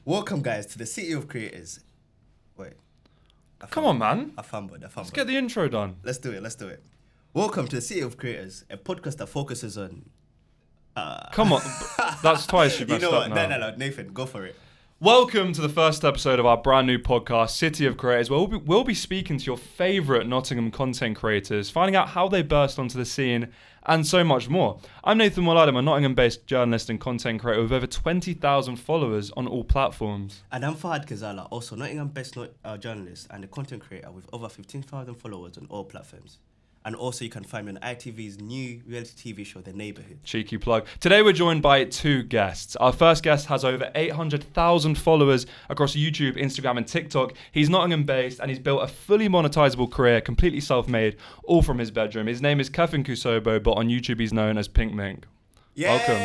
Welcome, guys, to the City of Creators. Wait. Come on, man. I fumbled. Let's get the intro done. Let's do it. Welcome to the City of Creators, a podcast that focuses on... Come on. That's twice you've You messed know up what? now. No, Nathan, go for it. Welcome to the first episode of our brand new podcast, City of Creators, where we'll be speaking to your favourite Nottingham content creators, finding out how they burst onto the scene, and so much more. I'm Nathan Mullard, I'm a Nottingham-based journalist and content creator with over 20,000 followers on all platforms. And I'm Fahad Kazala, also Nottingham-based journalist and a content creator with over 15,000 followers on all platforms. And also you can find me on ITV's new reality TV show, The Neighbourhood. Cheeky plug. Today we're joined by two guests. Our first guest has over 800,000 followers across YouTube, Instagram and TikTok. He's Nottingham based and he's built a fully monetizable career, completely self-made, all from his bedroom. His name is Kevin Kusobo, but on YouTube he's known as Mink. Yay! Welcome.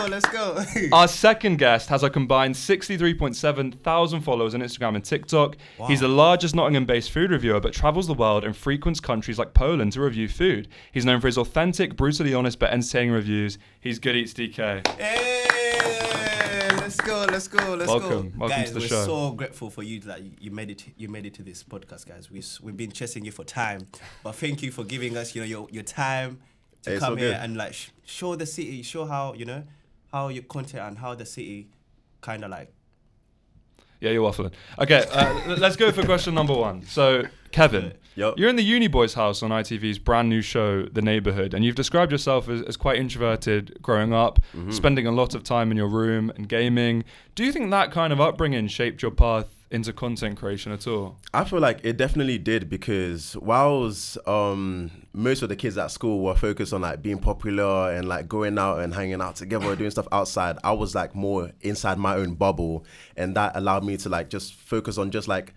Let's go. Our second guest has a combined 63.7 thousand followers on Instagram and TikTok. Wow. He's the largest Nottingham-based food reviewer, but travels the world and frequents countries like Poland to review food. He's known for his authentic, brutally honest, but entertaining reviews. He's Goodeatsdk. Hey, let's go. Welcome Guys, to the we're show. so grateful for you that you made it to this podcast, guys. We've been chasing you for time, but thank you for giving us, your time to come here and like show the city, show how how your content and how the city kind of like. Yeah, you're waffling. Okay, let's go for question number one. So, Kevin, you're in the uni boys' house on ITV's brand new show, The Neighbourhood, and you've described yourself as quite introverted growing up, spending a lot of time in your room and gaming. Do you think that kind of upbringing shaped your path into content creation at all? I feel like it definitely did, because whilst most of the kids at school were focused on like being popular and like going out and hanging out together, doing stuff outside, I was like more inside my own bubble, and that allowed me to like just focus on just like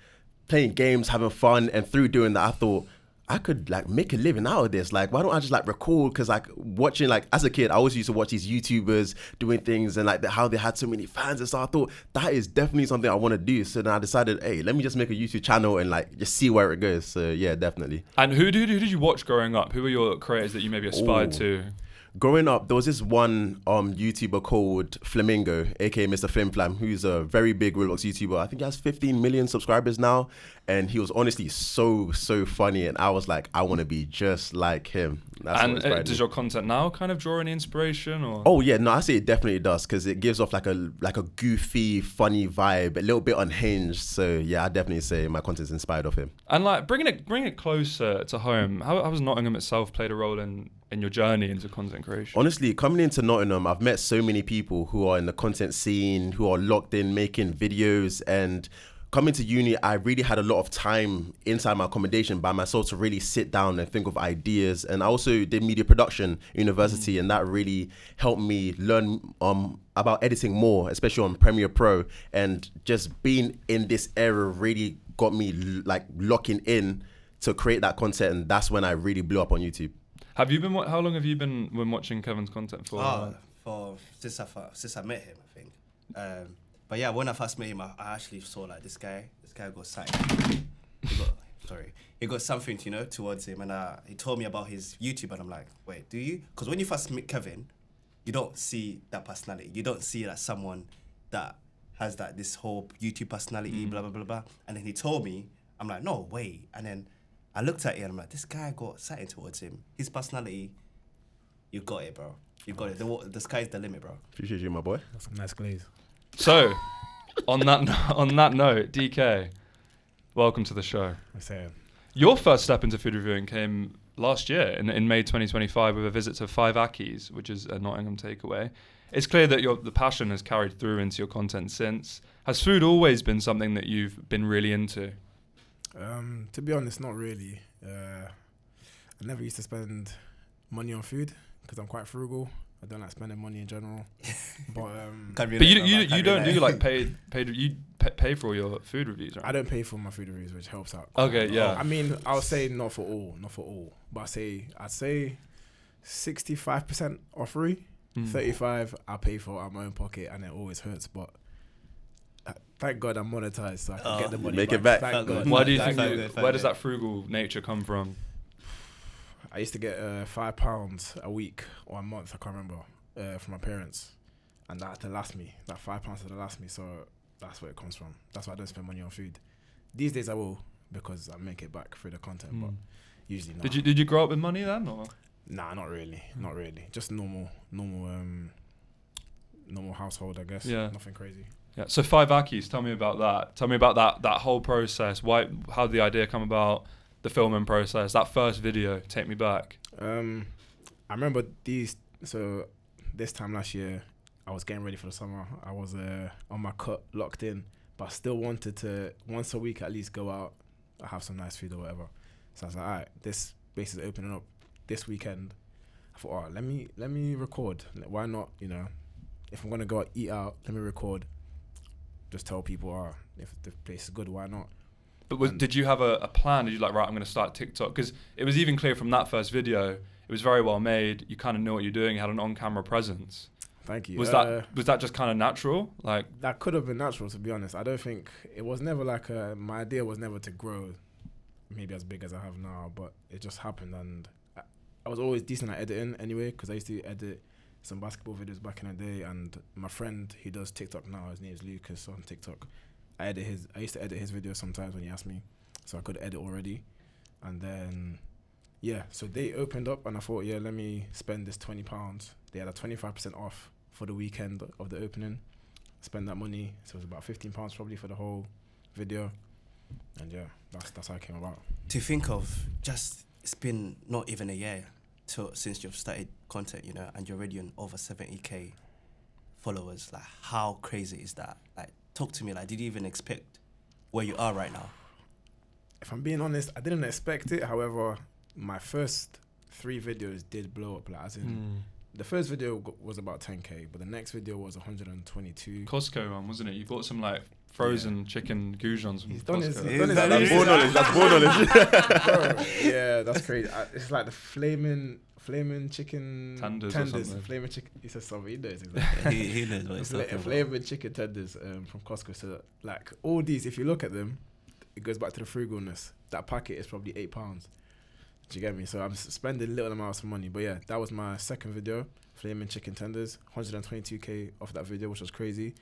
playing games, having fun. And through doing that, I thought I could like make a living out of this. Like, why don't I just like record? Because like watching, like as a kid, I always used to watch these YouTubers doing things and like how they had so many fans. And so I thought that is definitely something I want to do. So then I decided, hey, let me just make a YouTube channel and like just see where it goes. So yeah, definitely. And who did you watch growing up? Who were your creators that you maybe aspired to? Growing up, there was this one YouTuber called Flamingo, aka Mr. Flim Flam, who's a very big Roblox YouTuber. I think he has 15 million subscribers now, and he was honestly so funny, and I was like, I want to be just like him. And does your content now kind of draw any inspiration? Or? Oh yeah, no, I say it definitely does, because it gives off like a goofy, funny vibe, a little bit unhinged. So yeah, I definitely say my content's inspired of him. And like bring it closer to home. How has Nottingham itself played a role in your journey into content creation? Honestly, coming into Nottingham, I've met so many people who are in the content scene, who are locked in making videos. And coming to uni, I really had a lot of time inside my accommodation by myself to really sit down and think of ideas. And I also did media production at university, and that really helped me learn about editing more, especially on Premiere Pro. And just being in this era really got me like locking in to create that content, and that's when I really blew up on YouTube. Have you been? How long have you been watching Kevin's content for? Since I met him, I think. But yeah, when I first met him, I actually saw like this guy got something. He got something, towards him, and he told me about his YouTube, and I'm like, wait, do you? Because when you first meet Kevin, you don't see that personality. You don't see that someone that has that this whole YouTube personality, blah blah blah blah. And then he told me, I'm like, no way. And then I looked at it and I'm like, this guy got something towards him. His personality, you got it, bro. You got it. The sky's the limit, bro. Appreciate you, my boy. That's some nice glaze. So, on that note, DK, welcome to the show. Your first step into food reviewing came last year in May 2025 with a visit to Five Ackies, which is a Nottingham takeaway. It's clear that the passion has carried through into your content since. Has food always been something that you've been really into? To be honest, not really. I never used to spend money on food because I'm quite frugal. I don't like spending money in general. But you don't do like pay for all your food reviews, right? I don't pay for my food reviews, which helps out. Okay, yeah. I mean, I'll say not for all, but I'd say 65% are free. 35 I pay for out of my own pocket, and it always hurts, but thank God I'm monetized, so I can get the money make back. it back. Thank God. Why do you think? Where does that frugal nature come from? I used to get £5 a week or a month, I can't remember, from my parents. and that last me. That £5 to last me. So that's where it comes from. That's why I don't spend money on food. These days I will, because I make it back through the content, but usually not. Did you grow up with money then, or? Nah, not really. Not really. Just normal household, I guess. Yeah. Nothing crazy. Yeah. So 5 Akis, tell me about that. Tell me about that whole process. How did the idea come about? The filming process. That first video. Take me back. I remember So this time last year, I was getting ready for the summer. I was on my cut, locked in, but I still wanted to once a week at least go out, have some nice food or whatever. So I was like, all right, this space is opening up this weekend. I thought, all right, let me record. Why not? You know, if I'm gonna go out, eat out, let me record. Just tell people, if the place is good, why not? But did you have a plan? Did you right, I'm going to start TikTok? Because it was even clear from that first video, it was very well made. You kind of knew what you're doing. You had an on-camera presence. Thank you. Was that just kind of natural? Like, that could have been natural, to be honest. I don't think it was never like my idea was never to grow maybe as big as I have now, but it just happened. And I was always decent at editing anyway, because I used to edit some basketball videos back in the day. And my friend, he does TikTok now. His name is Lucas on TikTok. I used to edit his videos sometimes when he asked me, so I could edit already. And then, so they opened up, and I thought, let me spend this £20. They had a 25% off for the weekend of the opening. Spend that money, so it was about £15 probably for the whole video. And that's how it came about. To think of, it's been not even a year since you've started content, and you're already on over 70k followers. Like, how crazy is that? Like, talk to me. Like, did you even expect where you are right now? If I'm being honest, I didn't expect it. However, my first 3 videos did blow up. Like, as in, the first video was about 10k, but the next video was 122. Costco one, wasn't it? You bought some like frozen chicken goujons from Costco. That's ball knowledge. Yeah, that's crazy. It's like the flaming chicken tenders. Flaming chicken. He says something. He knows exactly. he knows what he's talking about. Flaming chicken tenders from Costco. So like all these, if you look at them, it goes back to the frugalness. That packet is probably £8. Do you get me? So I'm spending little amounts of money. But that was my second video, flaming chicken tenders. 122k off that video, which was crazy.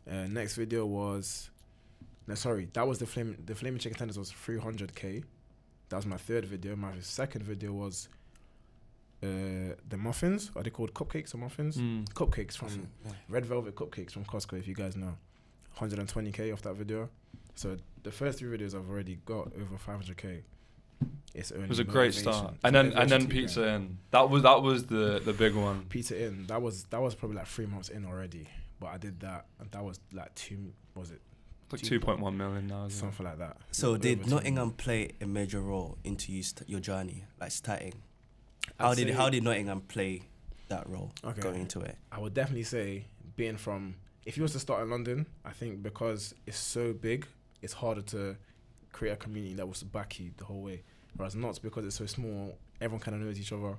Next video was, that was the flaming chicken tenders was 300k. That was my third video. My second video was the muffins. Are they called cupcakes or muffins? Cupcakes from Red Velvet Cupcakes from Costco, if you guys know. 120k off that video. So the first 3 videos I've already got over 500k. It was a great start. And then Pizza In. That was the big one. Pizza In. That was probably like 3 months in already. But I did that, and that was like 2.1 million now, something like that. So did Nottingham play a major role into your journey, like starting? How did Nottingham play that role going into it? I would definitely say being from, if you was to start in London, I think because it's so big, it's harder to create a community that will back you the whole way. Whereas Notts, because it's so small, everyone kind of knows each other.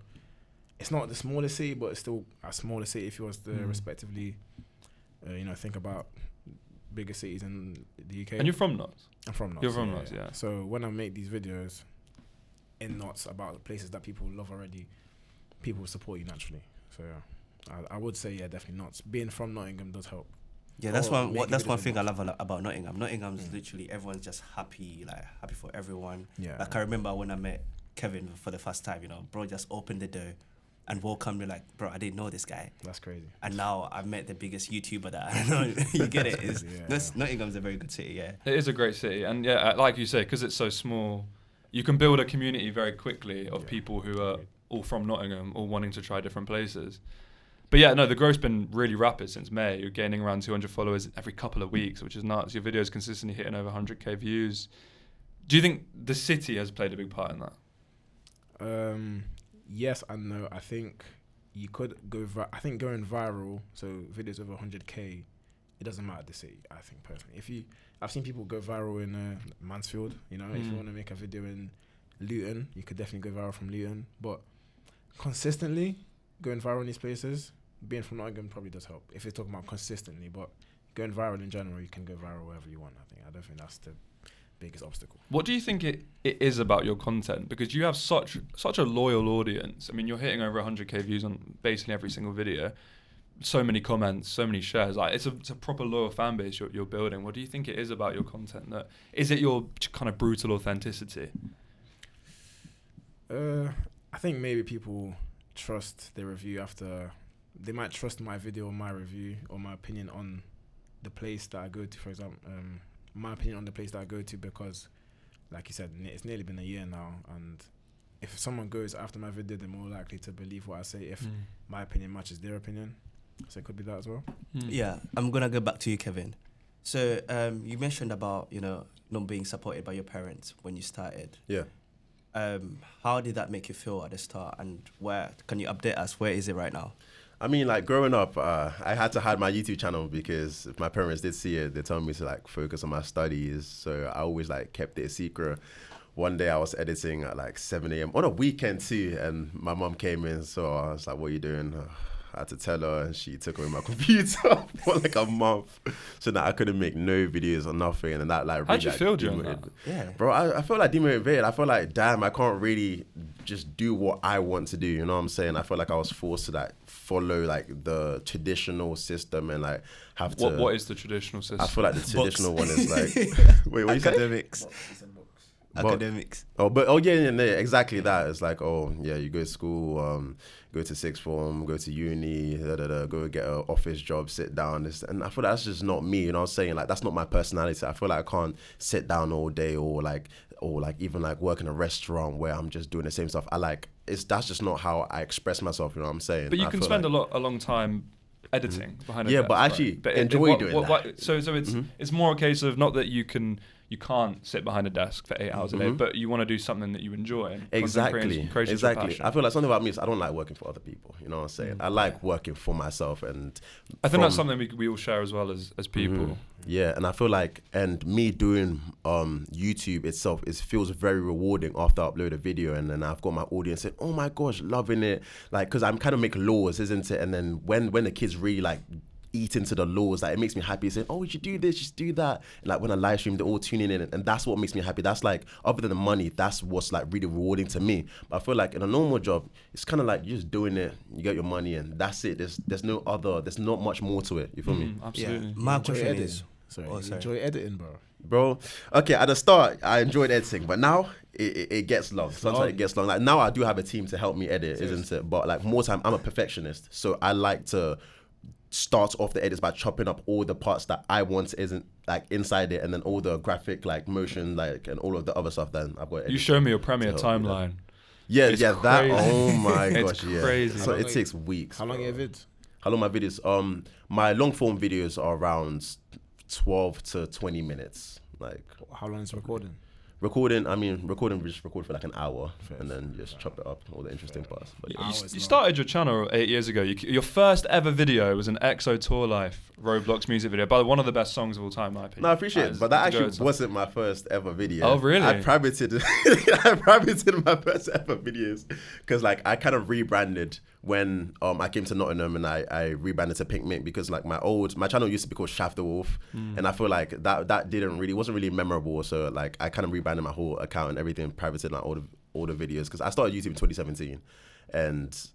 It's not the smallest city, but it's still a smaller city if you was to respectively, think about bigger cities in the UK. And you're from Notts? I'm from Notts. You're from Notts, yeah. So when I make these videos in Notts about places that people love already, people will support you naturally. So I would say definitely Notts. Being from Nottingham does help. Yeah, that's one thing I love about Nottingham. Nottingham's literally everyone's just happy for everyone. Yeah. Like I remember when I met Kevin for the first time, bro just opened the door and welcomed me like, bro, I didn't know this guy. That's crazy. And now I've met the biggest YouTuber that I know. You get it? Nottingham's a very good city, yeah. It is a great city. And like you say, because it's so small, you can build a community very quickly of people who are all from Nottingham, all wanting to try different places. But the growth's been really rapid since May. You're gaining around 200 followers every couple of weeks, which is nuts. Your videos consistently hitting over 100k views. Do you think the city has played a big part in that? Yes and no. I think you could go. I think going viral, so videos over 100k, it doesn't matter the city. I think personally, I've seen people go viral in Mansfield. If you want to make a video in Luton, you could definitely go viral from Luton. But consistently going viral in these places, being from Nottingham probably does help. If you're talking about consistently, but going viral in general, you can go viral wherever you want. I don't think that's the biggest obstacle. What do you think it is about your content? Because you have such a loyal audience. I mean, you're hitting over 100k views on basically every single video. so many comments, so many shares. Like it's a proper loyal fan base you're building. What do you think it is about your content? That is it your kind of brutal authenticity? I think maybe people trust the review after they might trust my video or my review or my opinion on the place that I go to. For example, my opinion on the place that I go to, because, like you said, it's nearly been a year now, and if someone goes after my video, they're more likely to believe what I say if my opinion matches their opinion. So it could be that as well. Yeah, I'm gonna go back to you, Kevin. So you mentioned about not being supported by your parents when you started. Yeah. How did that make you feel at the start, and where can you update us? Where is it right now? I mean, like growing up, I had to hide my YouTube channel because if my parents did see it, they told me to like focus on my studies. So I always like kept it a secret. One day I was editing at like 7 a.m. on a weekend too, and my mom came in. So I was like, "What are you doing?" I had to tell her, and she took away my computer for like a month, so that I couldn't make no videos or nothing. And that like, how'd you feel during that? Yeah, bro, I felt like demotivated. I felt like, damn, I can't really just do what I want to do. You know what I'm saying? I felt like I was forced to like follow like the traditional system and like have to. What is the traditional system? I feel like the traditional one is like wait, what you said? Academics. Yeah, exactly that. It's like, oh yeah, you go to school, go to sixth form, go to uni, go get an office job, sit down. And I feel like that's just not me. You know what I'm saying? Like that's not my personality. I feel like I can't sit down all day or even like work in a restaurant where I'm just doing the same stuff. That's just not how I express myself. You know what I'm saying? But you can spend a long time editing behind a desk, but actually enjoy doing that. So it's more a case of not that you can't sit behind a desk for 8 hours a day, but you want to do something that you enjoy. And exactly. I feel like something about me is I don't like working for other people. You know what I'm saying? I like working for myself, and I think that's something we all share as well as people. Yeah, and I feel like, and me doing YouTube itself, it feels very rewarding after I upload a video, and then I've got my audience saying, "Oh my gosh, loving it!" Like, because I'm kind of making laws, isn't it? And then when the kids really like eat into the laws, like it makes me happy, saying, "Oh, you should do this, you should do that." And like when I live stream, they're all tuning in, and that's what makes me happy. That's like, other than the money, that's what's like really rewarding to me. But I feel like in a normal job, it's kind of like you're just doing it, you get your money, and that's it. There's not much more to it. You feel me? Absolutely. Yeah. My question is, sorry. Enjoy editing, bro. Okay, at the start I enjoyed editing, but now it gets long. Sometimes it gets long. Like now I do have a team to help me edit, isn't it? But like more time, I'm a perfectionist, so I like to start off the edits by chopping up all the parts that I want isn't like inside it, and then all the graphic like motion like and all of the other stuff. Then I've got. You show me your Premiere timeline. Yeah, it's that. Crazy. Oh my gosh, yeah. Crazy. So it takes weeks. How long are your vids? How long my videos? My long form videos are around 12 to 20 minutes. Like, how long is recording? Recording, we just record for like an hour and then just chop it up, all the interesting parts. But you started your channel 8 years ago. Your first ever video was an EXO Tour Life Roblox music video, by one of the best songs of all time, in my opinion. No, I appreciate it, but that actually wasn't my first ever video. Oh, really? I privated my first ever videos because like I kind of rebranded when I came to Nottingham, and I rebranded to Mink because like my channel used to be called Shaft the Wolf, and I feel like that wasn't really memorable. So like I kind of rebranded my whole account and everything, privated like all the videos, because I started YouTube in 2017, and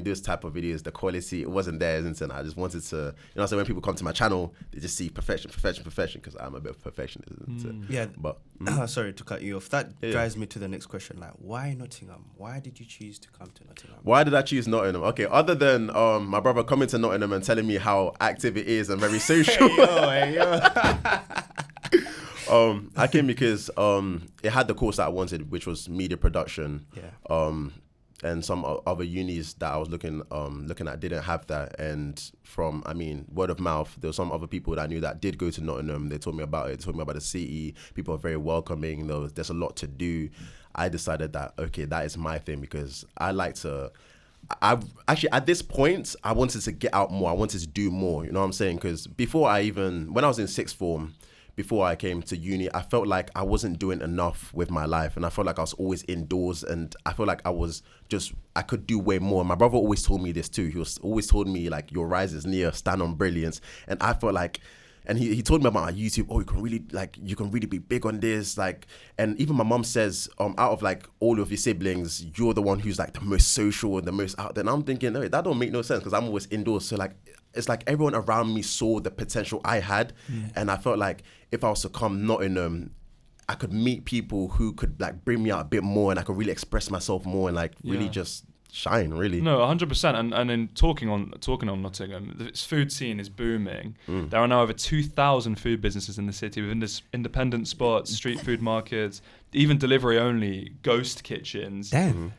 those type of videos, the quality, it wasn't there, isn't it? And I just wanted to, so when people come to my channel, they just see perfection, because I'm a bit of a perfectionist, isn't it? Yeah, but sorry to cut you off. That drives me to the next question. Like, why Nottingham? Why did you choose to come to Nottingham? Why did I choose Nottingham? Okay, other than my brother coming to Nottingham and telling me how active it is and very social. Hey, yo. I came because it had the course that I wanted, which was media production. Yeah. And some other unis that I was looking at didn't have that. And from, word of mouth, there were some other people that I knew that did go to Nottingham. They told me about it. They told me about the city. People are very welcoming. There's a lot to do. I decided that, okay, that is my thing, because I like to... at this point, I wanted to get out more. I wanted to do more. You know what I'm saying? Because when I was in sixth form, before I came to uni, I felt like I wasn't doing enough with my life, and I felt like I was always indoors, and I felt like I could do way more. My brother always told me this too. He always told me like, your rise is near, stand on brilliance. And I felt like, and he told me about my YouTube. Oh, you can really be big on this. Like, and even my mom says, out of like all of your siblings, you're the one who's like the most social and the most out there. And I'm thinking, no, that don't make no sense because I'm always indoors. So like, it's like everyone around me saw the potential I had, and I felt like if I was to come Nottingham, I could meet people who could like bring me out a bit more, and I could really express myself more and like really just shine, really. No, 100%. And in talking on Nottingham, its food scene is booming. There are now over 2,000 food businesses in the city with independent spots, street food markets, even delivery only, ghost kitchens. Damn.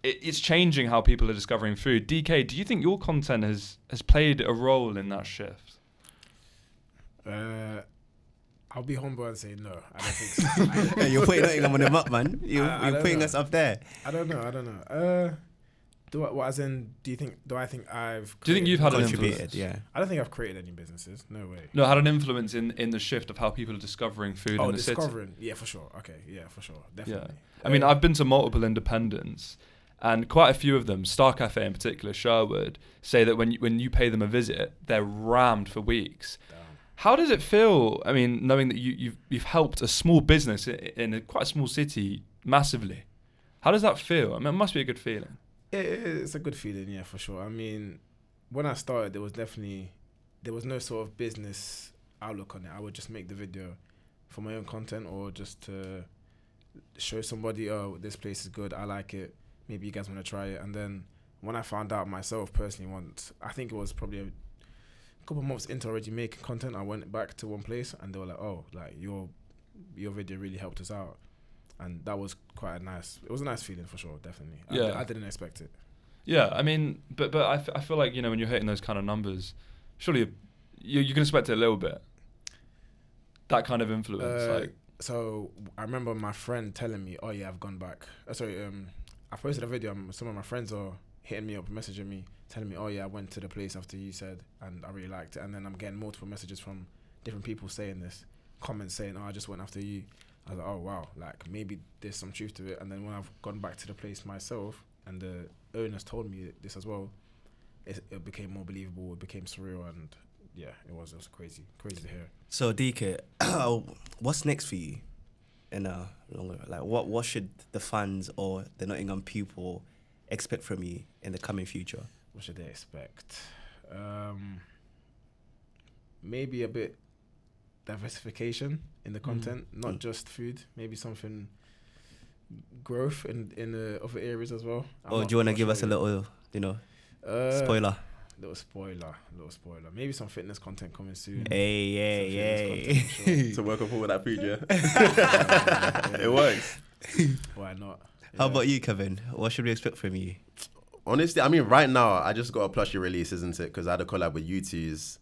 It's changing how people are discovering food. DK, do you think your content has played a role in that shift? I'll be humble and say no. I don't think so. You're putting Nottingham on the map, man. You're putting us up there. I don't know. Do I think I've? Do you think you've had an contributed? influence? Yeah. I don't think I've created any businesses. No way. No, had an influence in the shift of how people are discovering food in the city. Yeah, for sure. Okay, yeah, for sure, definitely. Yeah. I mean, I've been to multiple independents, and quite a few of them, Star Cafe in particular, Sherwood, say that when you pay them a visit, they're rammed for weeks. Damn. How does it feel? I mean, knowing that you've helped a small business in quite a small city massively. How does that feel? I mean, it must be a good feeling. It's a good feeling, yeah, for sure. I mean, when I started, there was no sort of business outlook on it. I would just make the video for my own content or just to show somebody, oh, this place is good, I like it, maybe you guys want to try it. And then when I found out myself personally once, I think it was probably a couple of months into already making content, I went back to one place and they were like, oh, like your video really helped us out. And that was it was a nice feeling for sure, definitely. Yeah. I didn't expect it. Yeah, I mean, but I feel like, when you're hitting those kind of numbers, surely you can expect it a little bit. That kind of influence. So I remember my friend telling me, oh yeah, I've gone back. I posted a video, some of my friends are hitting me up, messaging me, telling me, oh yeah, I went to the place after you said, and I really liked it. And then I'm getting multiple messages from different people saying this, comments saying, oh, I just went after you. I was like, oh wow, like maybe there's some truth to it. And then when I've gone back to the place myself and the owners told me this as well, it became more believable, it became surreal, and yeah, it was crazy to hear. So DK, what's next for you in a longer, like what should the fans or the Nottingham people expect from you in the coming future? What should they expect? Maybe a bit diversification in the content, not just food, maybe something growth in other areas as well. Or do you want to give us a little, spoiler? Little spoiler. Maybe some fitness content coming soon. Hey. So welcome forward that food, yeah. It works. Why not? Yeah. How about you, Kevin? What should we expect from you? Honestly, I mean, right now, I just got a plushie release, isn't it? Because I had a collab with U2's.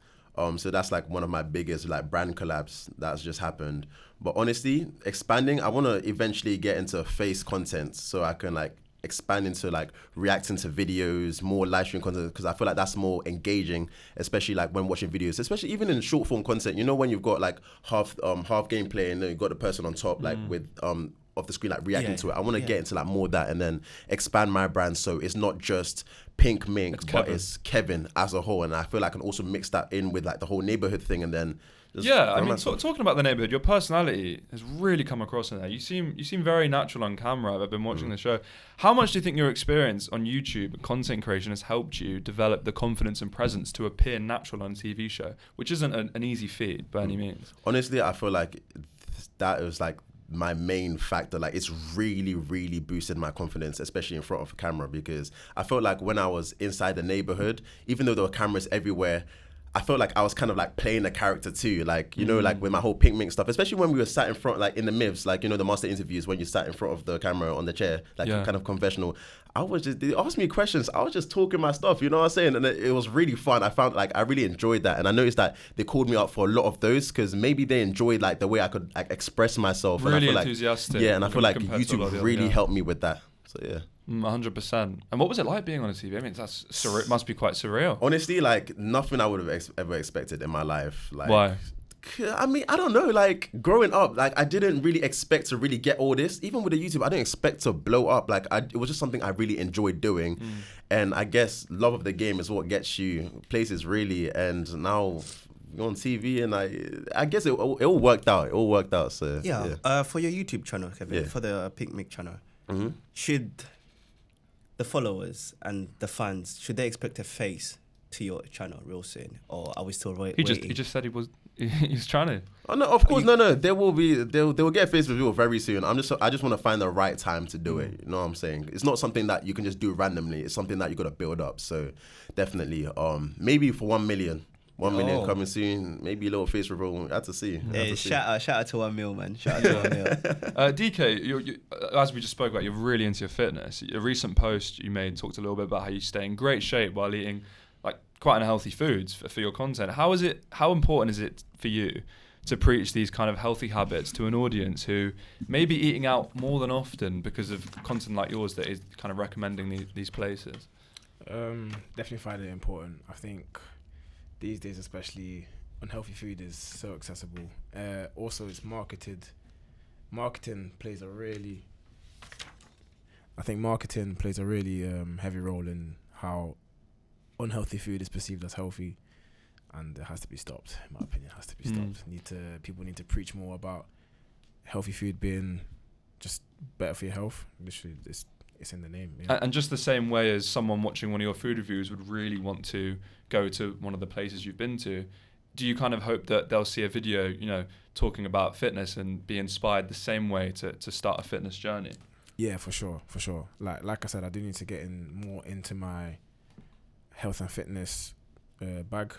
So that's like one of my biggest like brand collabs that's just happened. But honestly, expanding, I want to eventually get into face content so I can like expand into like reacting to videos, more live stream content, because I feel like that's more engaging, especially like when watching videos, especially even in short form content. When you've got like half gameplay and then you've got the person on top like with off the screen like reacting to it. I want to get into like more of that and then expand my brand so it's not just Pink Mink, but it's Kevin as a whole. And I feel like I can also mix that in with like the whole neighborhood thing and then I mean, talking about the neighborhood, your personality has really come across in there. You seem very natural on camera. I've been watching the show. How much do you think your experience on YouTube and content creation has helped you develop the confidence and presence to appear natural on a TV show, which isn't an easy feat by any means? Honestly, I feel like that was like my main factor. Like it's really, really boosted my confidence, especially in front of a camera, because I felt like when I was inside the neighborhood, even though there were cameras everywhere, I felt like I was kind of like playing a character too, like, like with my whole Pink Mink stuff, especially when we were sat in front, like in the MIVs, like, the master interviews when you sat in front of the camera on the chair, like kind of confessional. They asked me questions. I was just talking my stuff, you know what I'm saying? And it was really fun. I found like, I really enjoyed that. And I noticed that they called me up for a lot of those because maybe they enjoyed like the way I could like express myself. Really and I feel enthusiastic. Like, and I feel like YouTube really helped me with that. So yeah. 100%. And what was it like being on a TV? I mean, it must be quite surreal. Honestly, like nothing I would have ever expected in my life. Like, why? I mean, I don't know. Like growing up, like I didn't really expect to really get all this. Even with the YouTube, I didn't expect to blow up. Like it was just something I really enjoyed doing. And I guess love of the game is what gets you places really. And now on TV, and I guess it all worked out. It all worked out. So for your YouTube channel, Kevin, for the Mink channel, should the followers and the fans should they expect a face to your channel real soon, or are we still waiting? He just said he's trying to. Oh no, of course, no. They will get a face reveal very soon. I just want to find the right time to do it. You know what I'm saying? It's not something that you can just do randomly. It's something that you got to build up. So definitely, maybe for 1 million. 1 million coming soon. Maybe a little face reveal. We'll have to see. Shout out to 1 mil, man. Shout out to 1 mil. DK, you, as we just spoke about, you're really into your fitness. A recent post you made talked a little bit about how you stay in great shape while eating like quite unhealthy foods for your content. How important is it for you to preach these kind of healthy habits to an audience who may be eating out more than often because of content like yours that is kind of recommending these places? Definitely find it important. I think these days, especially, unhealthy food is so accessible. Also, it's marketed. Marketing plays a really heavy role in how unhealthy food is perceived as healthy, and it has to be stopped. In my opinion, it has to be stopped. People need to preach more about healthy food being just better for your health. Literally, it's in the name. Yeah. And just the same way as someone watching one of your food reviews would really want to go to one of the places you've been to, do you kind of hope that they'll see a video, talking about fitness and be inspired the same way to start a fitness journey? Yeah, for sure. Like I said, I do need to get more into my health and fitness bag.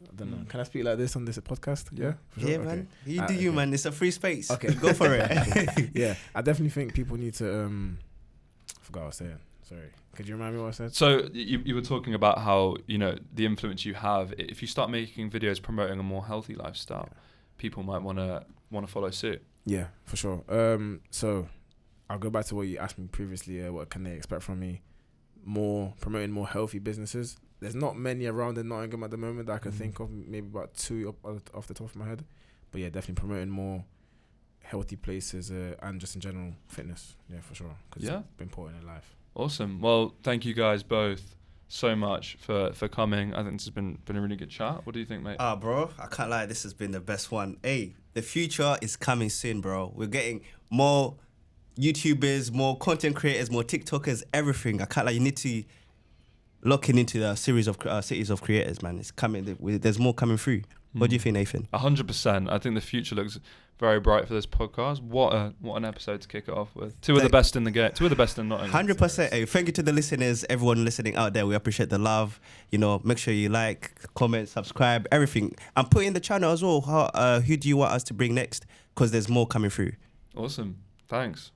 I don't know. Can I speak like this on this podcast? Yeah, for sure. Yeah, man. You do you, man. It's a free space. Okay, go for it. Yeah, I definitely think people need to. I forgot what I was saying. Sorry. Could you remind me what I said? So you were talking about how the influence you have. If you start making videos promoting a more healthy lifestyle, people might want to follow suit. Yeah, for sure. So I'll go back to what you asked me previously. What can they expect from me? Promoting more healthy businesses. There's not many around in Nottingham at the moment that I can think of. Maybe about 2 off the top of my head. But yeah, definitely promoting more healthy places and just in general fitness. Yeah, for sure. Because it's important in life. Awesome. Well, thank you guys both so much for coming. I think this has been a really good chat. What do you think, mate? Bro, I can't lie. This has been the best one. Hey, the future is coming soon, bro. We're getting more YouTubers, more content creators, more TikTokers, everything. I can't lie. You need to lock into the series of cities of creators, man. It's coming. There's more coming through. What do you think, Nathan? 100%. I think the future looks very bright for this podcast. What an episode to kick it off with. Two of the best in the game. Two of the best in Nottingham. 100%. Hey, thank you to the listeners, everyone listening out there. We appreciate the love. Make sure you like, comment, subscribe, everything. And put in the channel as well. Who do you want us to bring next? Because there's more coming through. Awesome. Thanks.